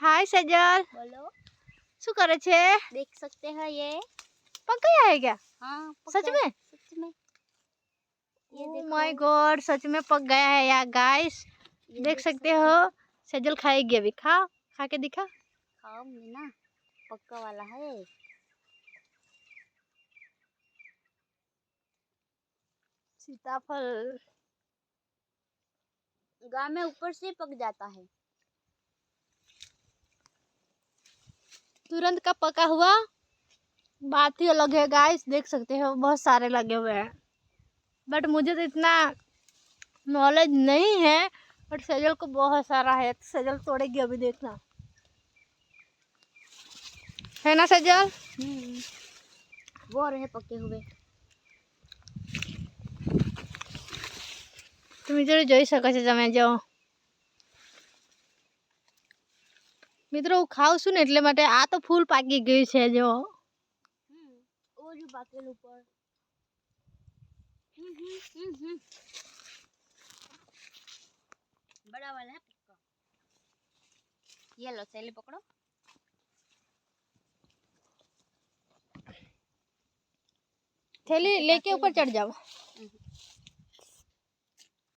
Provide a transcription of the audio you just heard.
हाय सजल, बोलो। शू करे छे? देख सकते हैं ये पक गया है क्या? हाँ सच में? सच में ये ओह देखो। माय गॉड, सच में पक गया है यार गाइस। देख सकते हो। सजल खाएगी अभी। खा खा के दिखा। खाऊंगी ना, पक्का वाला है। सीताफल गाँव में ऊपर से पक जाता है। तुरंत का पका हुआ बात ही अलग है गाइस। देख सकते हो बहुत सारे लगे हुए हैं, बट मुझे तो इतना नॉलेज नहीं है। बट सजल को बहुत सारा है, तो सजल तोड़ेगी अभी, देखना है ना सजल। वो रहे पके हुए। તમે જોઈ શકો છો। તમે જો મિત્રો હું ખાઉં છું ને એટલે માટે આ તો ફૂલ પાકી ગયું છે જો। और जो बाकी ऊपर बड़ा वाला है पक्का। ये लो सैली पकड़ो। थैली लेके ऊपर चढ़ जाओ।